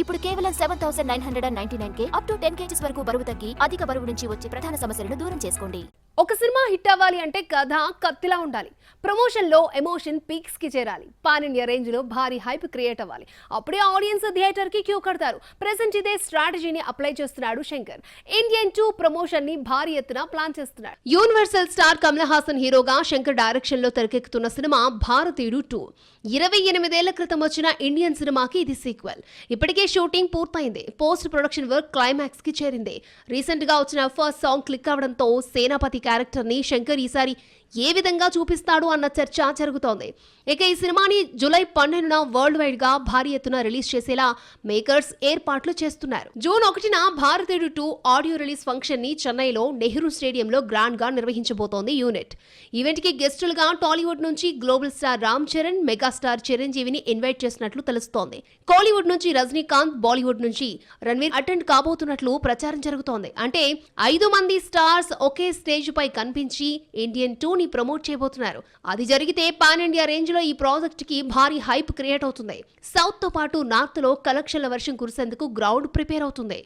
ఇప్పుడు కేవలం 7,999K up to 10 kgs వరకు బరువు తగ్గి అధిక బరువు నుంచి వచ్చే ప్రధాన సమస్యలను దూరం చేసుకోండి. ఒక సినిమా హిట్ అవ్వాలి అంటే కథ కత్తిలా ఉండాలి. ప్రమోషన్ లో ఎమోషన్ పీక్స్ కి చేరాలి. పాన్ ఇండియా రేంజ్ లో భారీ హైప్ క్రియేట్ అవ్వాలి. అప్పుడే ఆడియన్స్ థియేటర్ కి క్యూ కడతారు. ప్రెసెంట్ ఇదే స్ట్రాటజీని అప్లై చేస్తున్నాడు శంకర్. ఇండియన్ 2 ప్రమోషన్ ని భారీ ఎత్తున ప్లాన్ చేస్తున్నాడు. యూనివర్సల్ స్టార్ కమల్ హాసన్ హీరోగా శంకర్ డైరెక్షన్ లో తెరకెక్కుతున్న సినిమా భారతీయుడు 2. 28 ఏళ్ల క్రితం వచ్చిన ఇండియన్ సినిమాకి ఇది సీక్వెల్. ఇప్పటికే షూటింగ్ పూర్తయింది. పోస్ట్ ప్రొడక్షన్ వర్క్ క్లైమాక్స్ కి చేరింది. రీసెంట్ గా వచ్చిన ఫస్ట్ సాంగ్ క్లిక్ అవడంతో సేనాపతి క్యారెక్టర్ ని శంకర్ ఈసారి ఏ విధంగా చూపిస్తాడు అన్న చర్చ జరుగుతోంది. ఇక ఈ సినిమాని జూలై 12న వరల్డ్ వైడ్ గా భారీ ఎత్తున రిలీజ్ చేసేలా మేకర్స్ ఏర్పాట్లు చేస్తున్నారు. జూన్ 1న భారతీయుడు 2 ఆడియో రిలీజ్ ఫంక్షన్ ని చెన్నైలో నెహ్రూ స్టేడియంలో గ్రాండ్ గా నిర్వహించబోతోంది యూనిట్. ఈవెంట్ కి గెస్టులుగా టాలీవుడ్ నుంచి global star Ram Charan, megastar చిరంజీవిని ఇన్వైట్ చేసినట్లు తెలుస్తోంది. కోలీవుడ్ నుంచి రజనీకాంత్, బాలీవుడ్ నుంచి రణ్వీర్ అటెండ్ కాబోతున్నట్లు ప్రచారం జరుగుతోంది. అంటే 5 మంది స్టార్స్ ఒకే స్టేజ్ పై కనిపించి ఇండియన్ 2 ని ప్రమోట్ చేయబోతున్నారు. అది జరిగితే పాన్ ఇండియా రేంజ్ లో ఈ ప్రాజెక్ట్ కి భారీ హైప్ క్రియేట్ అవుతుంది. సౌత్ తో పాటు నార్త్ లో కలెక్షన్ల వర్షం కురిసేందుకు గ్రౌండ్ ప్రిపేర్ అవుతుంది.